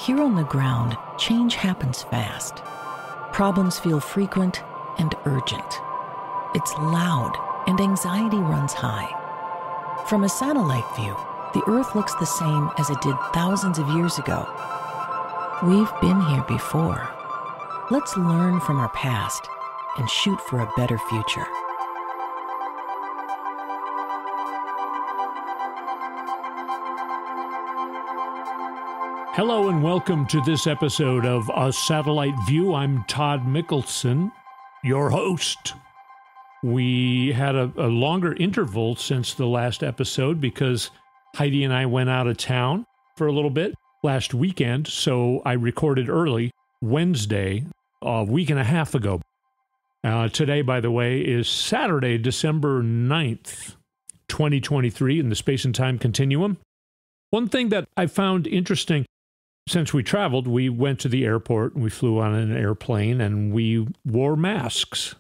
Here on the ground, change happens fast. Problems feel frequent and urgent. It's loud and anxiety runs high. From a satellite view, the Earth looks the same as it did thousands of years ago. We've been here before. Let's learn from our past and shoot for a better future. Hello and welcome to this episode of A Satellite View. I'm Todd Mikkelson, your host. We had a longer interval since the last episode because Heidi and I went out of town for a little bit last weekend, so I recorded early Wednesday, a week and a half ago. Today, by the way, is Saturday, December 9th, 2023, in the space and time continuum. One thing that I found interesting, since we traveled, we went to the airport and we flew on an airplane and we wore masks.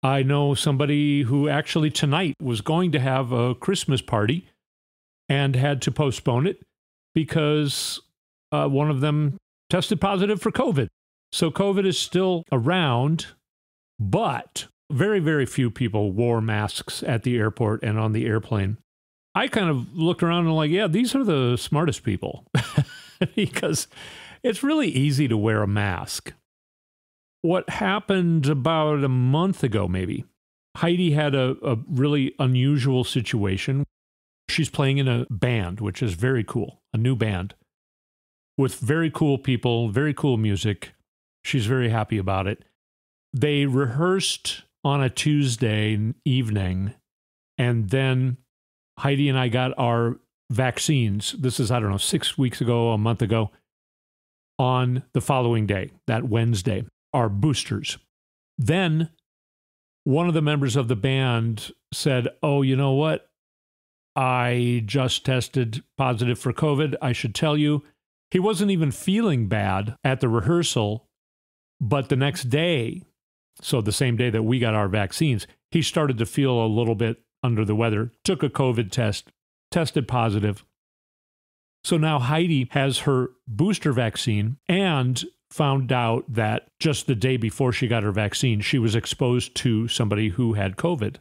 I know somebody who actually tonight was going to have a Christmas party and had to postpone it because one of them tested positive for COVID. So COVID is still around, but very, very few people wore masks at the airport and on the airplane. I kind of looked around and like, yeah, these are the smartest people because it's really easy to wear a mask. What happened about a month ago, maybe, Heidi had a really unusual situation. She's playing in a band, which is very cool, a new band with very cool people, very cool music. She's very happy about it. They rehearsed on a Tuesday evening, and then Heidi and I got our vaccines. This is, 6 weeks ago, a month ago, on the following day, that Wednesday, our boosters. Then one of the members of the band said, oh, you know what? I just tested positive for COVID. I should tell you, he wasn't even feeling bad at the rehearsal, but the next day, so the same day that we got our vaccines, he started to feel a little bit under the weather, took a COVID test, tested positive. So now Heidi has her booster vaccine and found out that just the day before she got her vaccine, she was exposed to somebody who had COVID.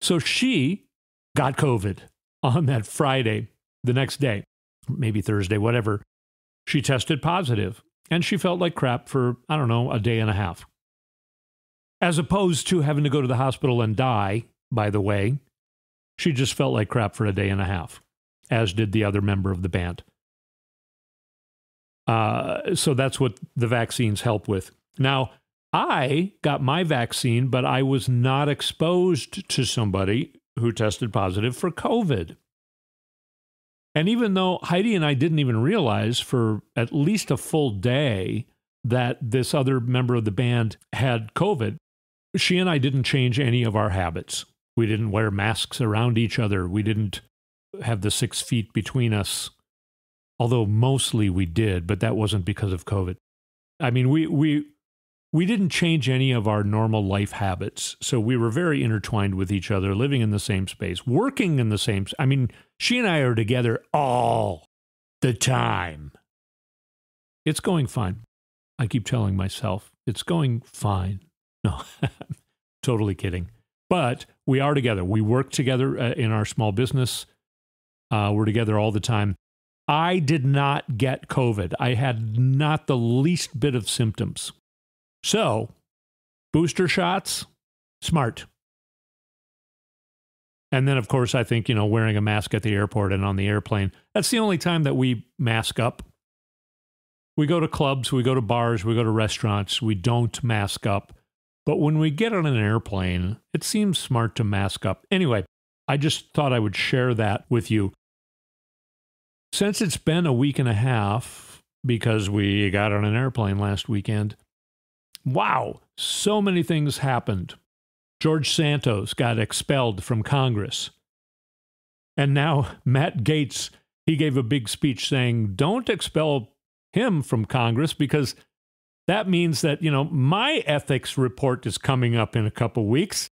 So she got COVID on that Friday, the next day, maybe Thursday, whatever. She tested positive and she felt like crap for, a day and a half. As opposed to having to go to the hospital and die, by the way, she just felt like crap for a day and a half, as did the other member of the band. So that's what the vaccines help with. Now, I got my vaccine, but I was not exposed to somebody who tested positive for COVID. And even though Heidi and I didn't even realize for at least a full day that this other member of the band had COVID, she and I didn't change any of our habits. We didn't wear masks around each other. We didn't have the 6 feet between us, although mostly we did, but that wasn't because of COVID. I mean, we didn't change any of our normal life habits, so we were very intertwined with each other, living in the same space, working in the same. I mean, she and I are together all the time. It's going fine. I keep telling myself, it's going fine. No, totally kidding. But we are together. We work together in our small business. We're together all the time. I did not get COVID. I had not the least bit of symptoms. So, booster shots, smart. And then, of course, I think, wearing a mask at the airport and on the airplane, that's the only time that we mask up. We go to clubs, we go to bars, we go to restaurants. We don't mask up. But when we get on an airplane, it seems smart to mask up. Anyway, I just thought I would share that with you. Since it's been a week and a half, because we got on an airplane last weekend, wow, so many things happened. George Santos got expelled from Congress. And now Matt Gaetz, he gave a big speech saying, don't expel him from Congress because that means that, my ethics report is coming up in a couple weeks,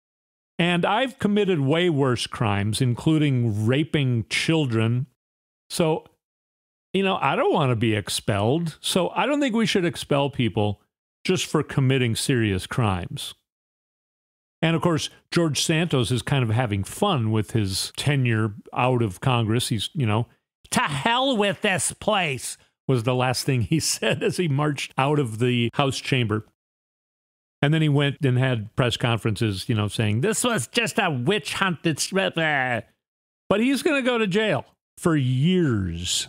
and I've committed way worse crimes, including raping children. So I don't want to be expelled. So I don't think we should expel people just for committing serious crimes. And of course, George Santos is kind of having fun with his tenure out of Congress. He's, to hell with this place, was the last thing he said as he marched out of the House chamber. And then he went and had press conferences, saying, this was just a witch hunt. But he's going to go to jail for years.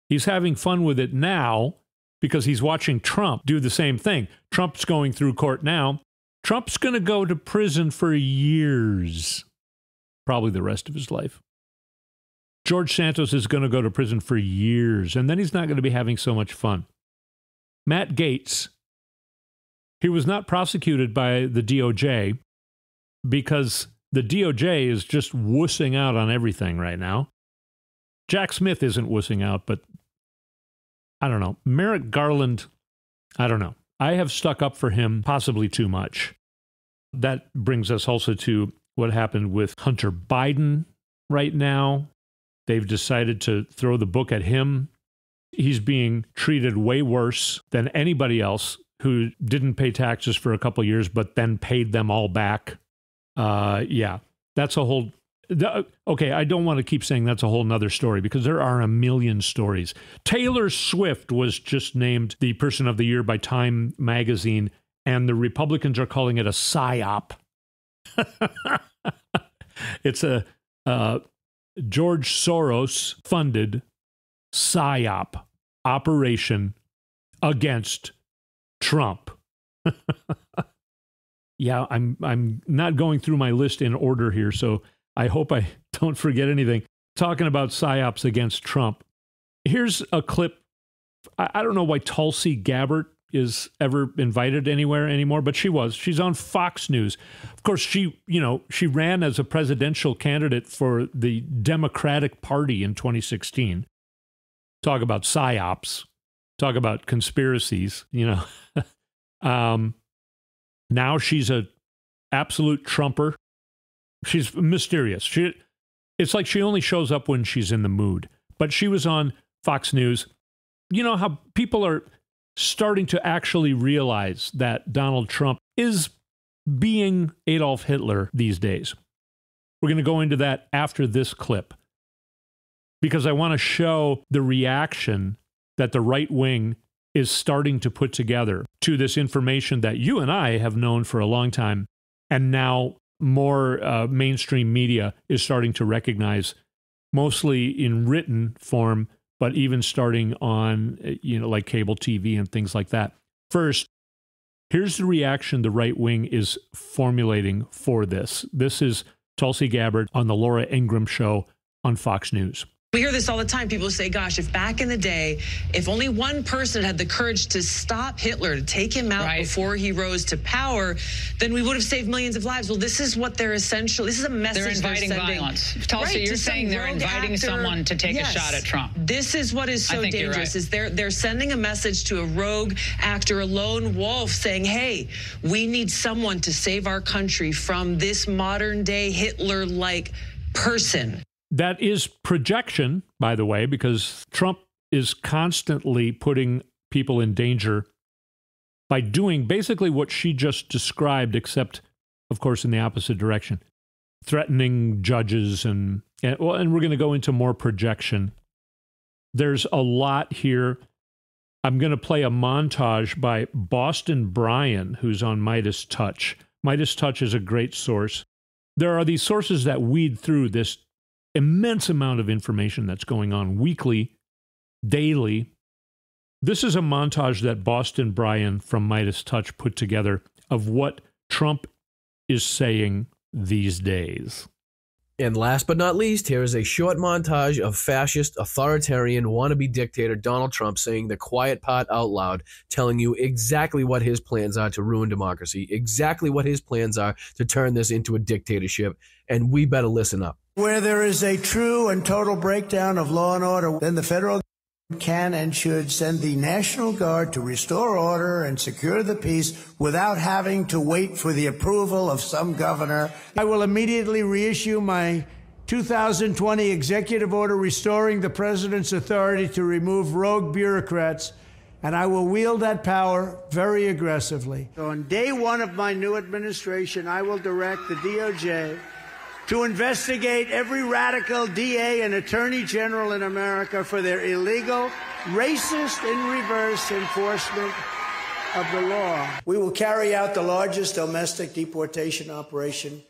He's having fun with it now because he's watching Trump do the same thing. Trump's going through court now. Trump's going to go to prison for years, probably the rest of his life. George Santos is going to go to prison for years, and then he's not going to be having so much fun. Matt Gaetz, he was not prosecuted by the DOJ because the DOJ is just wussing out on everything right now. Jack Smith isn't wussing out, but I don't know. Merrick Garland, I don't know. I have stuck up for him possibly too much. That brings us also to what happened with Hunter Biden right now. They've decided to throw the book at him. He's being treated way worse than anybody else who didn't pay taxes for a couple of years, but then paid them all back. That's a whole... Okay, I don't want to keep saying that's a whole nother story because there are a million stories. Taylor Swift was just named the Person of the Year by Time magazine, and the Republicans are calling it a psyop. It's a George Soros-funded psyop operation against Trump. Yeah, I'm not going through my list in order here, so I hope I don't forget anything. Talking about psyops against Trump. Here's a clip. I don't know why Tulsi Gabbard is ever invited anywhere anymore, but she was. She's on Fox News. Of course, she ran as a presidential candidate for the Democratic Party in 2016. Talk about psyops. Talk about conspiracies, Now she's a absolute Trumper. She's mysterious. It's like she only shows up when she's in the mood. But she was on Fox News. You know how people are starting to actually realize that Donald Trump is being Adolf Hitler these days. We're going to go into that after this clip because I want to show the reaction that the right wing is starting to put together to this information that you and I have known for a long time, and now more mainstream media is starting to recognize, mostly in written form, but even starting on, like cable TV and things like that. First, here's the reaction the right wing is formulating for this. This is Tulsi Gabbard on the Laura Ingraham Show on Fox News. We hear this all the time. People say, gosh, if back in the day, if only one person had the courage to stop Hitler, to take him out before he rose to power, then we would have saved millions of lives. Well, this is what they're essentially, this is a message they're inviting violence. Tulsi, you're saying they're inviting someone to take a shot at Trump. This is what is so dangerous, is they're sending a message to a rogue actor, a lone wolf, saying, hey, we need someone to save our country from this modern day Hitler-like person. That is projection, by the way, because Trump is constantly putting people in danger by doing basically what she just described, except, of course, in the opposite direction. Threatening judges and we're going to go into more projection. There's a lot here. I'm going to play a montage by Boston Bryan, who's on Midas Touch. Midas Touch is a great source. There are these sources that weed through this immense amount of information that's going on weekly, daily. This is a montage that Boston Bryan from Midas Touch put together of what Trump is saying these days. And last but not least, here is a short montage of fascist, authoritarian, wannabe dictator Donald Trump saying the quiet part out loud, telling you exactly what his plans are to ruin democracy, exactly what his plans are to turn this into a dictatorship, and we better listen up. Where there is a true and total breakdown of law and order, then the federal government can and should send the National Guard to restore order and secure the peace without having to wait for the approval of some governor. I will immediately reissue my 2020 executive order restoring the president's authority to remove rogue bureaucrats, and I will wield that power very aggressively. So on day one of my new administration, I will direct the DOJ to investigate every radical DA and attorney general in America for their illegal, racist, in-reverse enforcement of the law. We will carry out the largest domestic deportation operation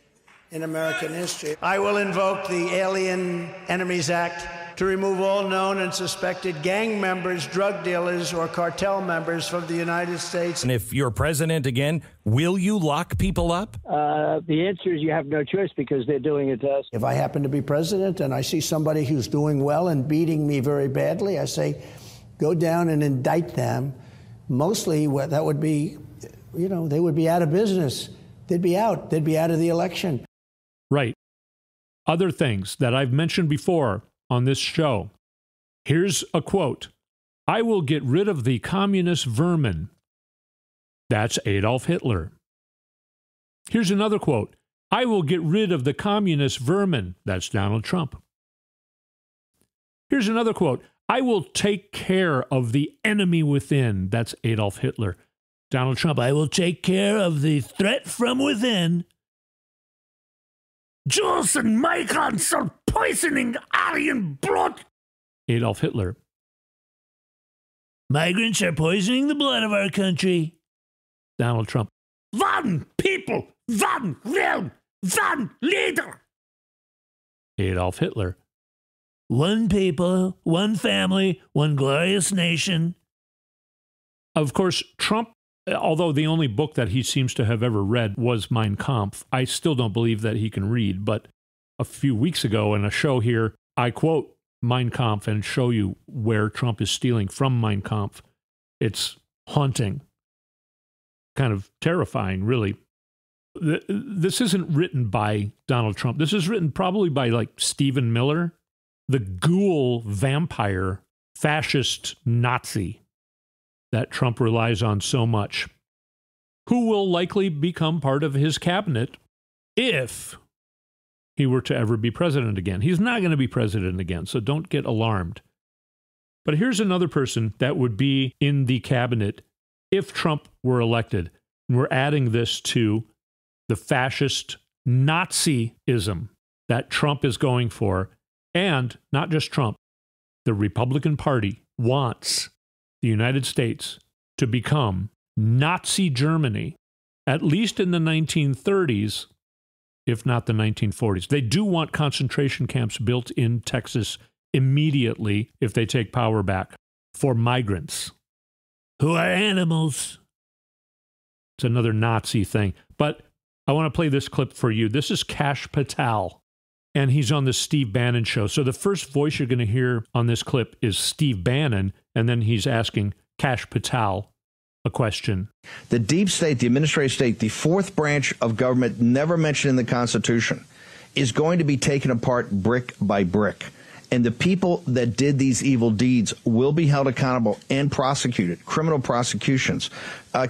in American history. I will invoke the Alien Enemies Act to remove all known and suspected gang members, drug dealers, or cartel members from the United States. And if you're president again, will you lock people up? The answer is you have no choice because they're doing it to us. If I happen to be president and I see somebody who's doing well and beating me very badly, I say, go down and indict them. Mostly that would be, they would be out of business. They'd be out. They'd be out of the election. Right. Other things that I've mentioned before on this show. Here's a quote. I will get rid of the communist vermin. That's Adolf Hitler. Here's another quote. I will get rid of the communist vermin. That's Donald Trump. Here's another quote. I will take care of the enemy within. That's Adolf Hitler. Donald Trump. I will take care of the threat from within. Jews and migrants are poisoning Aryan blood. Adolf Hitler. Migrants are poisoning the blood of our country. Donald Trump. One people, one realm, one leader. Adolf Hitler. One people, one family, one glorious nation. Of course, Trump, although the only book that he seems to have ever read was Mein Kampf, I still don't believe that he can read. But a few weeks ago in a show here, I quote Mein Kampf and show you where Trump is stealing from Mein Kampf. It's haunting, kind of terrifying, really. This isn't written by Donald Trump. This is written probably by like Stephen Miller, the ghoul vampire fascist Nazi that Trump relies on so much, who will likely become part of his cabinet if he were to ever be president again. He's not going to be president again, so don't get alarmed. But here's another person that would be in the cabinet if Trump were elected. And we're adding this to the fascist Nazism that Trump is going for. And not just Trump, the Republican Party wants the United States to become Nazi Germany, at least in the 1930s, if not the 1940s. They do want concentration camps built in Texas immediately if they take power back for migrants who are animals. It's another Nazi thing. But I want to play this clip for you. This is Kash Patel, and he's on the Steve Bannon show. So the first voice you're going to hear on this clip is Steve Bannon, and then he's asking Kash Patel a question. The deep state, the administrative state, the fourth branch of government never mentioned in the Constitution, is going to be taken apart brick by brick. And the people that did these evil deeds will be held accountable and prosecuted, criminal prosecutions.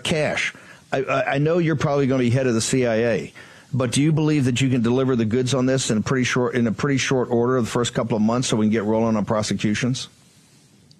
Kash, I know you're probably going to be head of the CIA, but do you believe that you can deliver the goods on this in a pretty short order the first couple of months so we can get rolling on prosecutions?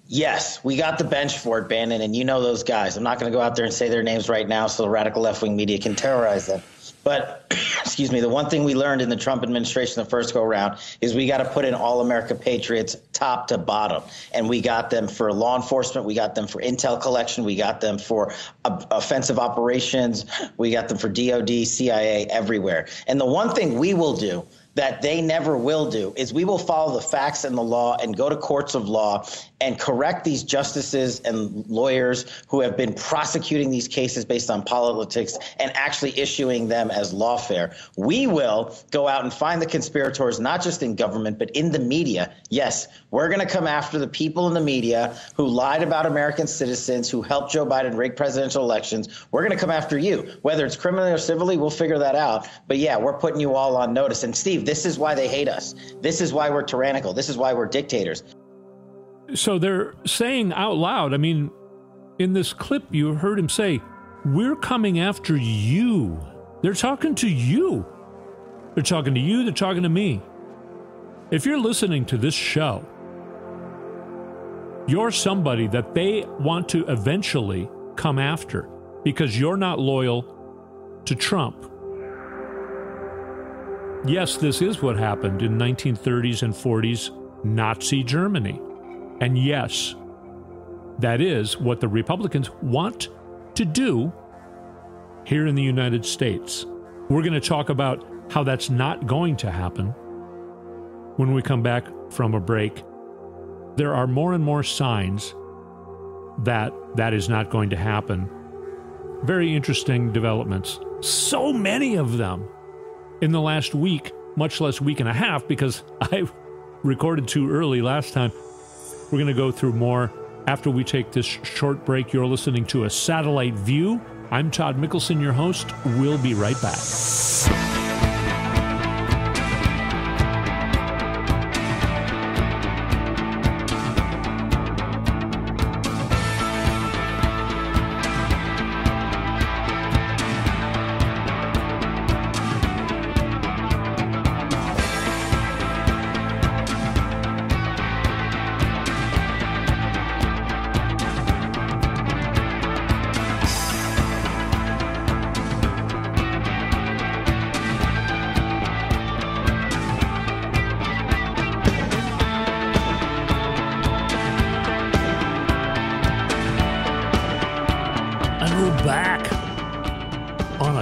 Yes, we got the bench for it, Bannon, and you know those guys. I'm not going to go out there and say their names right now so the radical left-wing media can terrorize them. But, excuse me, the one thing we learned in the Trump administration the first go-around is we got to put in all America patriots top to bottom. And we got them for law enforcement. We got them for intel collection. We got them for offensive operations. We got them for DOD, CIA, everywhere. And the one thing we will do that they never will do is we will follow the facts and the law and go to courts of law and correct these justices and lawyers who have been prosecuting these cases based on politics and actually issuing them as lawfare. We will go out and find the conspirators, not just in government, but in the media. Yes, we're going to come after the people in the media who lied about American citizens, who helped Joe Biden rig presidential elections. We're going to come after you. Whether it's criminally or civilly, we'll figure that out. But yeah, we're putting you all on notice. And Steve, this is why they hate us. This is why we're tyrannical. This is why we're dictators. So they're saying out loud, I mean, in this clip, you heard him say, we're coming after you. They're talking to you. They're talking to you. They're talking to me. If you're listening to this show, you're somebody that they want to eventually come after because you're not loyal to Trump. Yes, this is what happened in 1930s and 40s Nazi Germany. And yes, that is what the Republicans want to do here in the United States. We're going to talk about how that's not going to happen when we come back from a break. There are more and more signs that that is not going to happen. Very interesting developments. So many of them in the last week, much less week and a half, because I recorded too early last time. We're going to go through more after we take this short break. You're listening to A Satellite View. I'm Todd Mikkelson, your host. We'll be right back.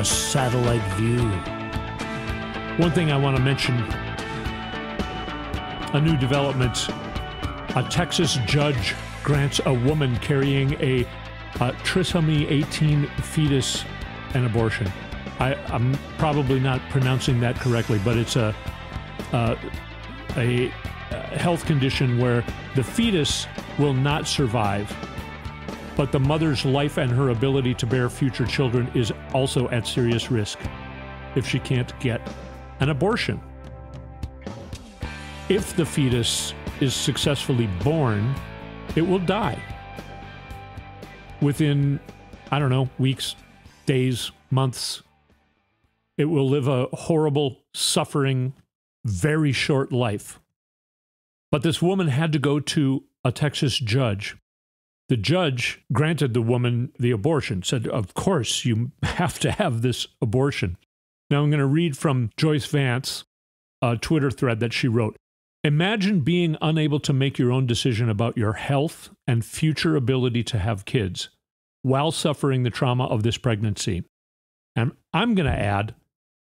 Satellite View. One thing I want to mention, a new development. A Texas judge grants a woman carrying a trisomy 18 fetus an abortion. I'm probably not pronouncing that correctly, but it's a health condition where the fetus will not survive, but the mother's life and her ability to bear future children is also at serious risk if she can't get an abortion. If the fetus is successfully born, it will die within, weeks, days, months. It will live a horrible, suffering, very short life. But this woman had to go to a Texas judge. The judge granted the woman the abortion, said, of course, you have to have this abortion. Now I'm going to read from Joyce Vance, a Twitter thread that she wrote. Imagine being unable to make your own decision about your health and future ability to have kids while suffering the trauma of this pregnancy. And I'm going to add,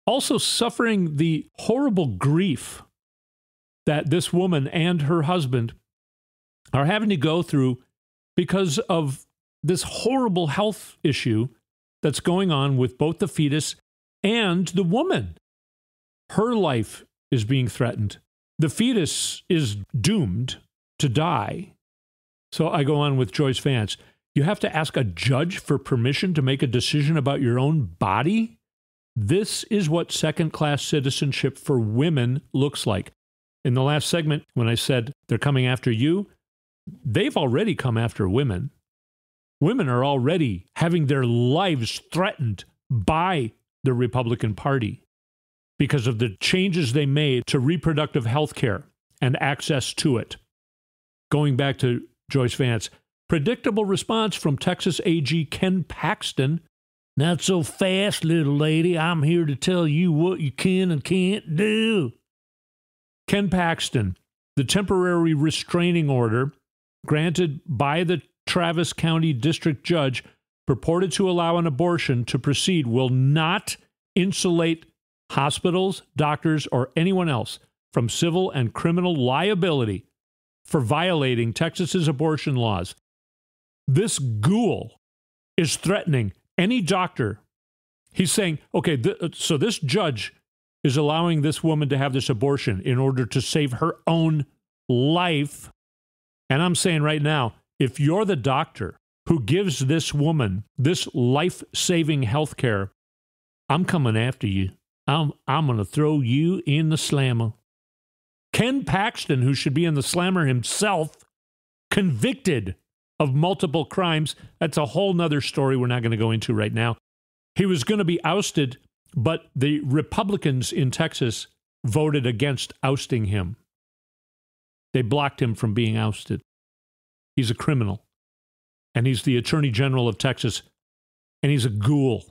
also suffering the horrible grief that this woman and her husband are having to go through because of this horrible health issue that's going on with both the fetus and the woman. Her life is being threatened. The fetus is doomed to die. So I go on with Joyce Vance. You have to ask a judge for permission to make a decision about your own body? This is what second-class citizenship for women looks like. In the last segment, when I said they're coming after you, they've already come after women. Women are already having their lives threatened by the Republican Party because of the changes they made to reproductive health care and access to it. Going back to Joyce Vance, predictable response from Texas A.G. Ken Paxton. Not so fast, little lady. I'm here to tell you what you can and can't do. Ken Paxton, the temporary restraining order granted by the Travis County District Judge purported to allow an abortion to proceed will not insulate hospitals, doctors, or anyone else from civil and criminal liability for violating Texas's abortion laws. This ghoul is threatening any doctor. He's saying, okay, so this judge is allowing this woman to have this abortion in order to save her own life. And I'm saying right now, if you're the doctor who gives this woman this life-saving health care, I'm coming after you. I'm going to throw you in the slammer. Ken Paxton, who should be in the slammer himself, convicted of multiple crimes. That's a whole nother story we're not going to go into right now. He was going to be ousted, but the Republicans in Texas voted against ousting him. They blocked him from being ousted. He's a criminal. And he's the Attorney General of Texas. And he's a ghoul.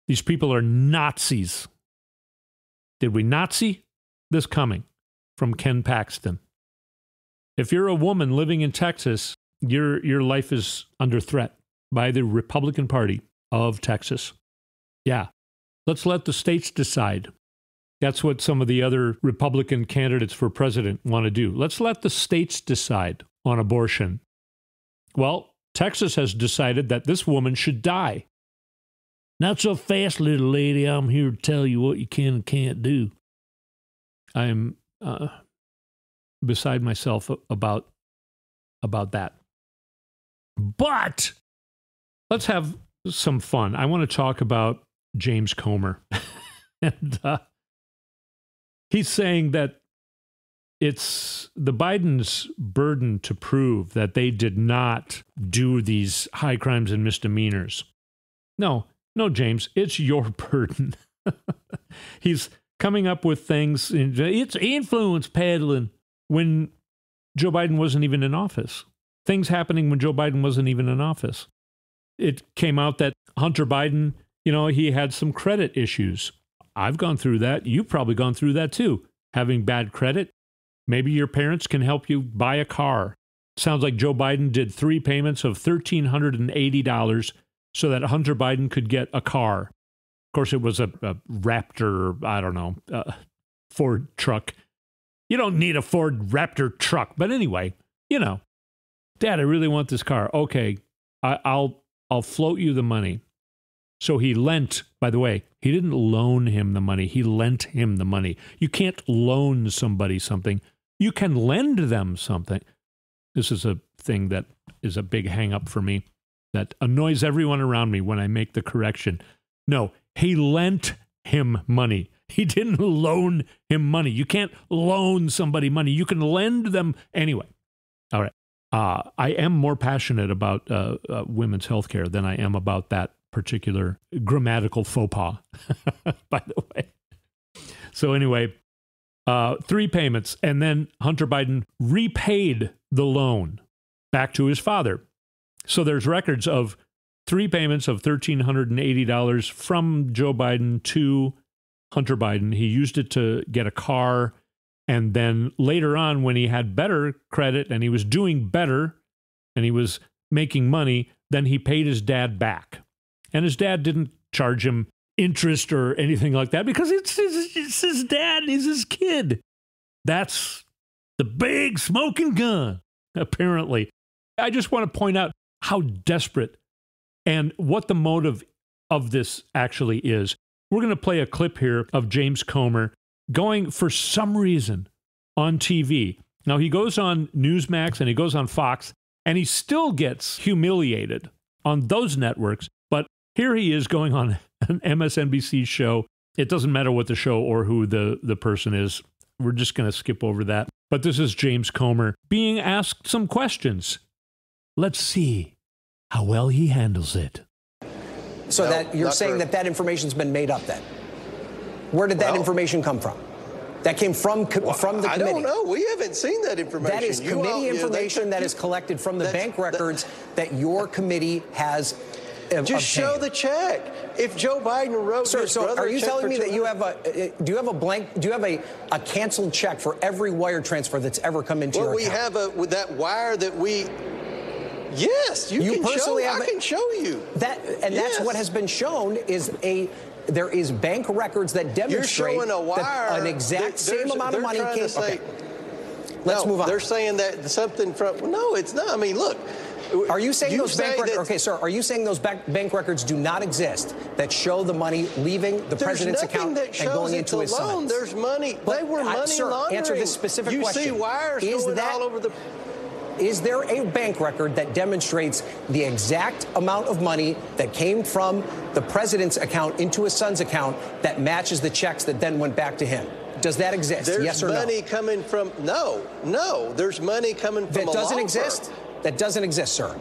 These people are Nazis. Did we not see this coming from Ken Paxton? If you're a woman living in Texas, your life is under threat by the Republican Party of Texas. Yeah. Let's let the states decide. That's what some of the other Republican candidates for president want to do. Let's let the states decide on abortion. Well, Texas has decided that this woman should die. Not so fast, little lady. I'm here to tell you what you can and can't do. I'm beside myself about that. But let's have some fun. I want to talk about James Comer. And he's saying that it's the Biden's burden to prove that they did not do these high crimes and misdemeanors. No, James, it's your burden. He's coming up with things. It's influence peddling when Joe Biden wasn't even in office. Things happening when Joe Biden wasn't even in office. It came out that Hunter Biden, he had some credit issues. I've gone through that. You've probably gone through that too. Having bad credit. Maybe your parents can help you buy a car. Sounds like Joe Biden did 3 payments of $1,380 so that Hunter Biden could get a car. Of course, it was a Raptor, I don't know, Ford truck. You don't need a Ford Raptor truck. But anyway, Dad, I really want this car. Okay, I'll float you the money. So he lent, by the way, he didn't loan him the money. He lent him the money. You can't loan somebody something. You can lend them something. This is a thing that is a big hang up for me that annoys everyone around me when I make the correction. No, he lent him money. He didn't loan him money. You can't loan somebody money. You can lend them anyway. All right. I am more passionate about women's health care than I am about that particular grammatical faux pas, by the way. So anyway, 3 payments, and then Hunter Biden repaid the loan back to his father. So there's records of 3 payments of $1,380 from Joe Biden to Hunter Biden. He used it to get a car, and then later on, when he had better credit and he was doing better and he was making money, then he paid his dad back. And his dad didn't charge him interest or anything like that because it's his dad and he's his kid. That's the big smoking gun, apparently. I just want to point out how desperate and what the motive of this actually is. We're going to play a clip here of James Comer going, for some reason, on TV. Now, he goes on Newsmax and he goes on Fox, and he still gets humiliated on those networks. But here he is going on an MSNBC show. It doesn't matter what the show or who the person is. We're just going to skip over that. But this is James Comer being asked some questions. Let's see how well he handles it. So that you're saying that information's been made up then? Where did that information come from? That came from the committee. I don't know. We haven't seen that information. That is committee information that is collected from the bank records that your committee has Just obtained. Show the check. If Joe Biden wrote his brother are you a check telling me that you have do you have a canceled check for every wire transfer that's ever come into your account? Well, we have with that wire that we. Yes, you can personally show. I can show you that, and yes. That's what has been shown is there is bank records that demonstrate You're showing a wire that an exact same amount of money came. Okay. Let's move on. They're saying that something from. Well, no, it's not. I mean, look. Are you saying those bank records? Okay, sir. Are you saying those bank records do not exist that show the money leaving the president's account and going into his son's? There's money. They were money laundering. Answer this specific question. You see wires going all over the. Is there a bank record that demonstrates the exact amount of money that came from the president's account into his son's account that matches the checks that then went back to him? Does that exist? Yes or no? There's money coming from no. There's money coming from that doesn't exist. That doesn't exist, sir.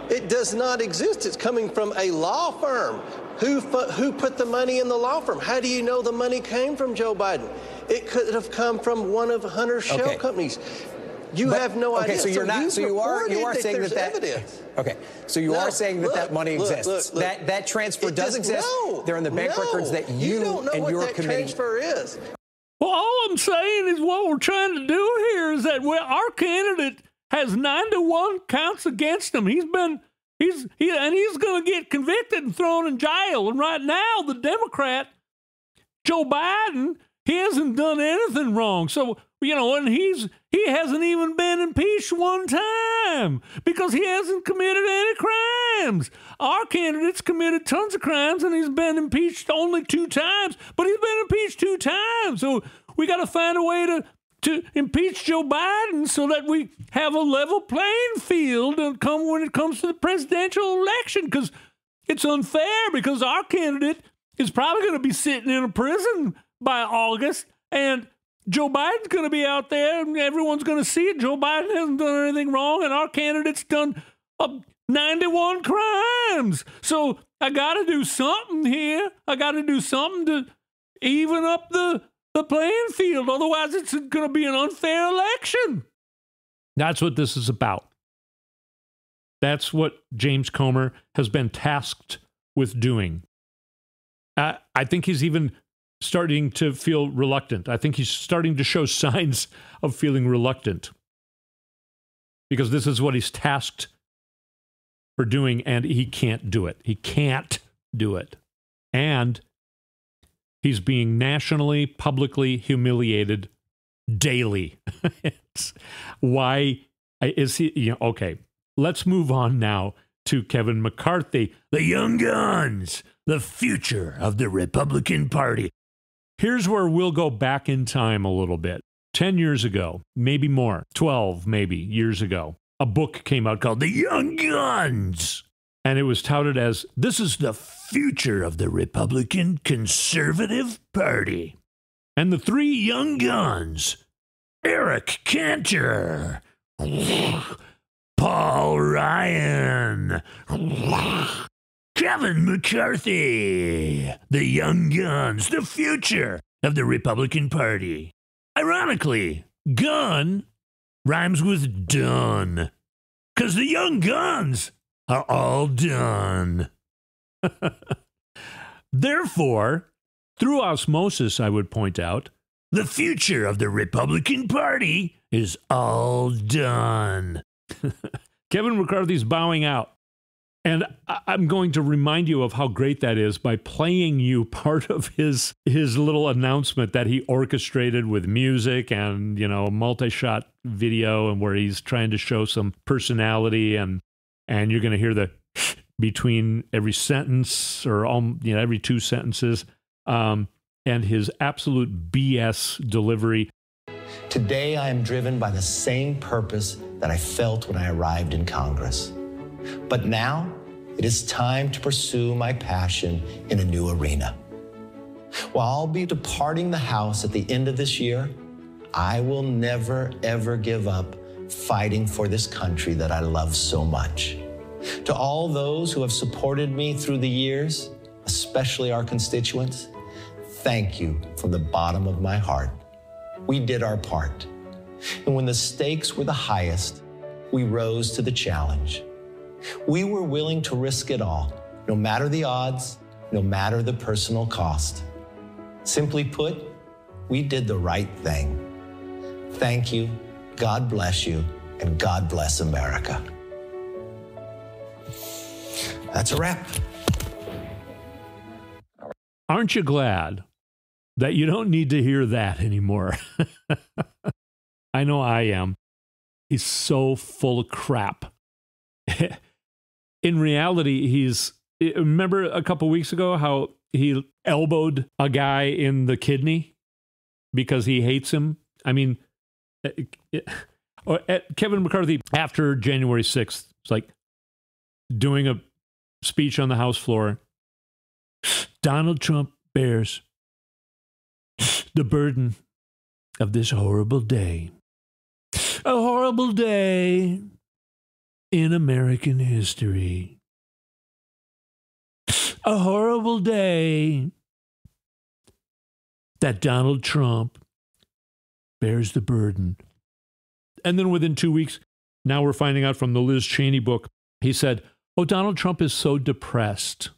It does not exist. It's coming from a law firm. Who put the money in the law firm? How do you know the money came from Joe Biden? It could have come from one of Hunter's shell companies. You have no idea. So you're not. So you are saying that evidence. Okay. So you are saying that money exists. Look, that transfer does exist. No, they're in the bank records that you don't know and what your that committee. Transfer is. Well, all I'm saying is what we're trying to do here is that our candidate has 9-1 counts against him. He's going to get convicted and thrown in jail. And right now, the Democrat, Joe Biden, he hasn't done anything wrong. So, and he hasn't even been impeached one time because he hasn't committed any crimes. Our candidate's committed tons of crimes and he's been impeached only 2 times, but he's been impeached 2 times. So we got to find a way to impeach Joe Biden so that we have a level playing field when it comes to the presidential election, because it's unfair because our candidate is probably going to be sitting in a prison by August, and Joe Biden's going to be out there and everyone's going to see it. Joe Biden hasn't done anything wrong and our candidate's done 91 crimes. So I got to do something here. I got to do something to even up the playing field. Otherwise, it's going to be an unfair election. That's what this is about. That's what James Comer has been tasked with doing. I think he's even starting to feel reluctant. I think he's starting to show signs of feeling reluctant because this is what he's tasked for doing, and he can't do it. He can't do it. And he's being nationally, publicly humiliated daily. Why is he? Okay, let's move on now to Kevin McCarthy, the young guns, the future of the Republican Party. Here's where we'll go back in time a little bit. 10 years ago, maybe more, 12 maybe years ago, a book came out called The Young Guns. And it was touted as, this is the future of the Republican Conservative Party. And the 3 young guns, Eric Cantor, Paul Ryan, Kevin McCarthy, the young guns, the future of the Republican Party. Ironically, gun rhymes with done, because the young guns are all done. Therefore, through osmosis, I would point out, the future of the Republican Party is all done. Kevin McCarthy's bowing out. And I'm going to remind you of how great that is by playing you part of his little announcement that he orchestrated with music and, a multi-shot video, and where he's trying to show some personality, and you're going to hear the between every sentence or every 2 sentences, and his absolute BS delivery. Today I am driven by the same purpose that I felt when I arrived in Congress. But now, it is time to pursue my passion in a new arena. While I'll be departing the House at the end of this year, I will never, ever give up fighting for this country that I love so much. To all those who have supported me through the years, especially our constituents, thank you from the bottom of my heart. We did our part. And when the stakes were the highest, we rose to the challenge. We were willing to risk it all, no matter the odds, no matter the personal cost. Simply put, we did the right thing. Thank you, God bless you, and God bless America. That's a wrap. Aren't you glad that you don't need to hear that anymore? I know I am. He's so full of crap. In reality, remember a couple weeks ago how he elbowed a guy in the kidney because he hates him? I mean, Kevin McCarthy, after January 6th, it's like doing a speech on the House floor. Donald Trump bears the burden of this horrible day. A horrible day in American history. a horrible day that Donald Trump bears the burden. And then within 2 weeks, now we're finding out from the Liz Cheney book, he said, oh, Donald Trump is so depressed.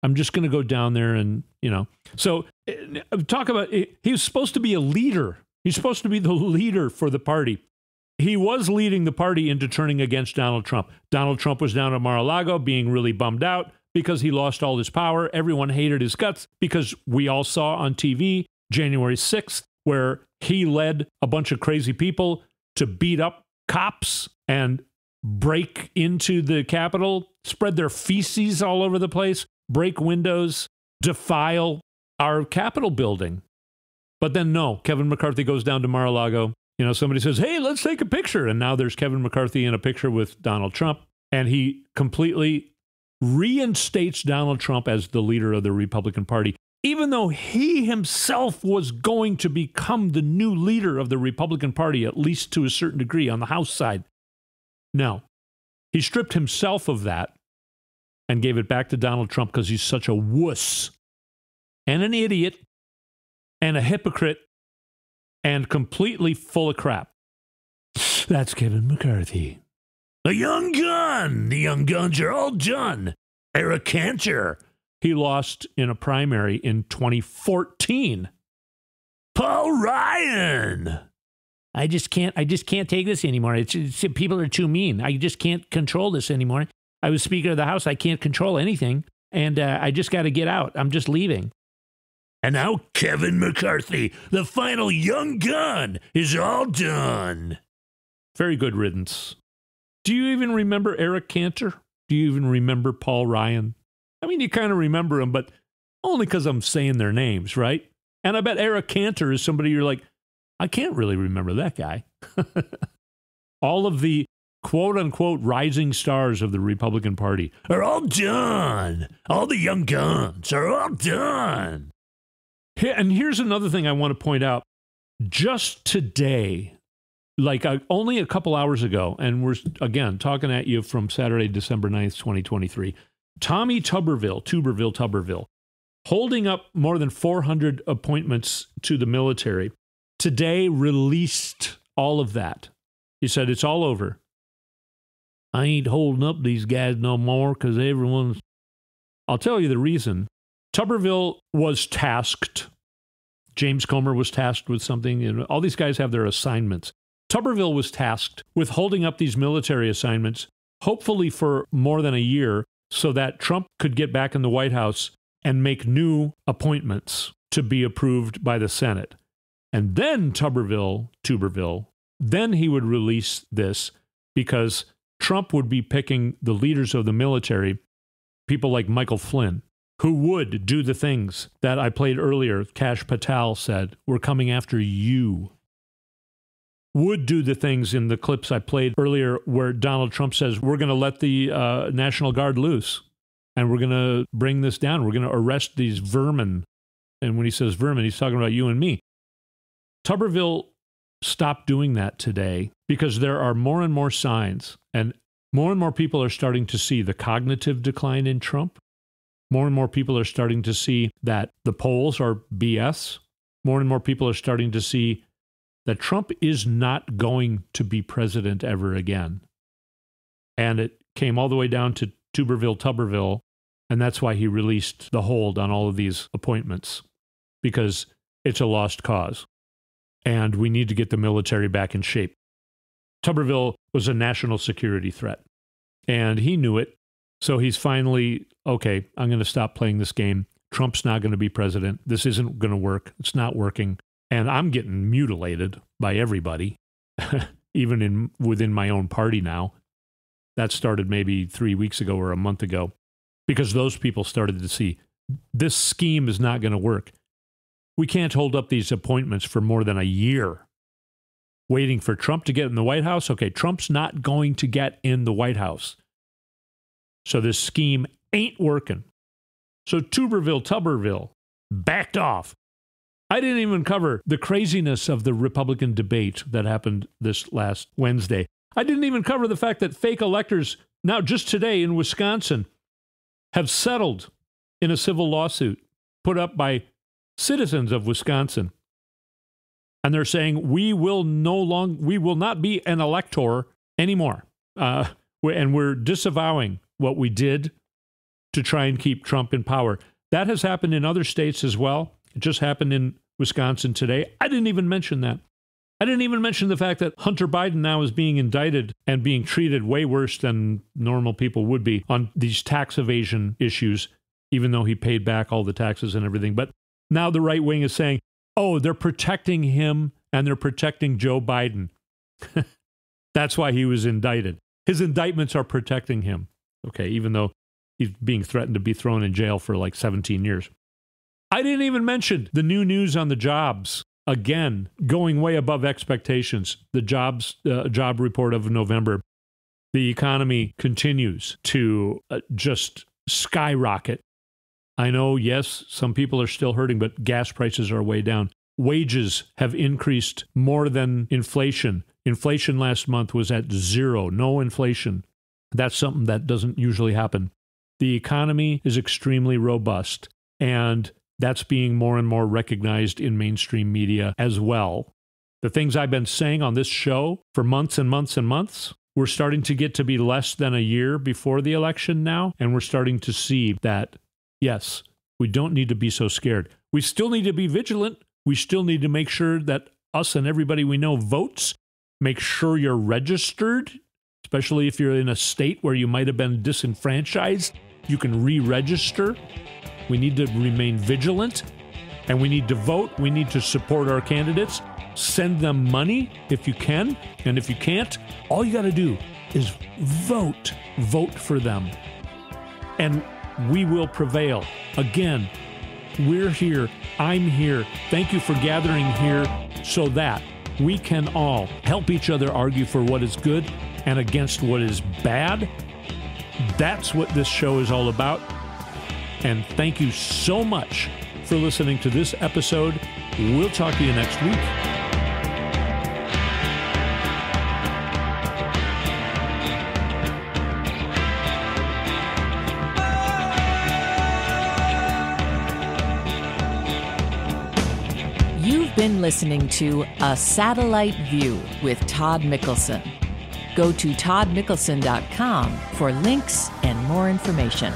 I'm just going to go down there and, So talk about, he was supposed to be a leader. He's supposed to be the leader for the party. He was leading the party into turning against Donald Trump. Donald Trump was down at Mar-a-Lago being really bummed out because he lost all his power. Everyone hated his guts because we all saw on TV January 6th where he led a bunch of crazy people to beat up cops and break into the Capitol, spread their feces all over the place, break windows, defile our Capitol building. But then no, Kevin McCarthy goes down to Mar-a-Lago. Somebody says, hey, let's take a picture. And now there's Kevin McCarthy in a picture with Donald Trump. And he completely reinstates Donald Trump as the leader of the Republican Party, even though he himself was going to become the new leader of the Republican Party, at least to a certain degree on the House side. No, he stripped himself of that and gave it back to Donald Trump because he's such a wuss and an idiot and a hypocrite and completely full of crap. That's Kevin McCarthy. The young gun. The young guns are all done. Eric Cantor. He lost in a primary in 2014. Paul Ryan. I just can't take this anymore. People are too mean. I just can't control this anymore. I was Speaker of the House. I can't control anything. And I just got to get out. I'm just leaving. And now Kevin McCarthy, the final young gun, is all done. Very good riddance. Do you even remember Eric Cantor? Do you even remember Paul Ryan? I mean, you kind of remember them, but only because I'm saying their names, right? And I bet Eric Cantor is somebody you're like, I can't really remember that guy. All of the quote-unquote rising stars of the Republican Party are all done. All the young guns are all done. And here's another thing I want to point out. Just today, only a couple hours ago, and we're, again, talking at you from Saturday, December 9th, 2023, Tommy Tuberville, holding up more than 400 appointments to the military, today released all of that. He said, it's all over. I ain't holding up these guys no more because everyone's... I'll tell you the reason. Tuberville was tasked. James Comer was tasked with something. And all these guys have their assignments. Tuberville was tasked with holding up these military assignments, hopefully for more than a year, so that Trump could get back in the White House and make new appointments to be approved by the Senate. And then Tuberville, then he would release this because Trump would be picking the leaders of the military, people like Michael Flynn, who would do the things that I played earlier. Kash Patel said, we're coming after you. Would do the things in the clips I played earlier where Donald Trump says, we're going to let the National Guard loose and we're going to bring this down. We're going to arrest these vermin. And when he says vermin, he's talking about you and me. Tuberville stopped doing that today because there are more and more signs and more people are starting to see the cognitive decline in Trump. More and more people are starting to see that the polls are BS. More and more people are starting to see that Trump is not going to be president ever again. And it came all the way down to Tuberville, and that's why he released the hold on all of these appointments, because it's a lost cause. And we need to get the military back in shape. Tuberville was a national security threat, and he knew it. So he's finally, okay, I'm going to stop playing this game. Trump's not going to be president. This isn't going to work. It's not working. And I'm getting mutilated by everybody, even within my own party now. That started maybe 3 weeks ago or a month ago, because those people started to see this scheme is not going to work. We can't hold up these appointments for more than a year, waiting for Trump to get in the White House. Okay, Trump's not going to get in the White House. So this scheme ain't working. So Tuberville backed off. I didn't even cover the craziness of the Republican debate that happened this last Wednesday. I didn't even cover the fact that fake electors, now just today in Wisconsin, have settled in a civil lawsuit put up by citizens of Wisconsin. And they're saying we will not be an elector anymore. And we're disavowing what we did to try and keep Trump in power. That has happened in other states as well. It just happened in Wisconsin today. I didn't even mention that. I didn't even mention the fact that Hunter Biden now is being indicted and being treated way worse than normal people would be on these tax evasion issues, even though he paid back all the taxes and everything. But now the right wing is saying, oh, they're protecting him and they're protecting Joe Biden. That's why he was indicted. His indictments are protecting him. Okay, even though he's being threatened to be thrown in jail for like 17 years. I didn't even mention the new news on the jobs. Again, going way above expectations. The job report of November. The economy continues to just skyrocket. I know, yes, some people are still hurting, but gas prices are way down. Wages have increased more than inflation. Inflation last month was at 0, no inflation. That's something that doesn't usually happen. The economy is extremely robust, and that's being more and more recognized in mainstream media as well. The things I've been saying on this show for months and months and months, we're starting to get to be less than a year before the election now, and we're starting to see that, yes, we don't need to be so scared. We still need to be vigilant. We still need to make sure that us and everybody we know votes. Make sure you're registered, especially if you're in a state where you might have been disenfranchised. You can re-register. We need to remain vigilant, and we need to vote. We need to support our candidates. Send them money if you can, and if you can't, all you got to do is vote. Vote for them, and we will prevail. Again, we're here. I'm here. Thank you for gathering here so that we can all help each other argue for what is good and against what is bad. That's what this show is all about. And thank you so much for listening to this episode. We'll talk to you next week. You've been listening to A Satellite View with Todd Mikkelson. Go to toddmikkelson.com for links and more information.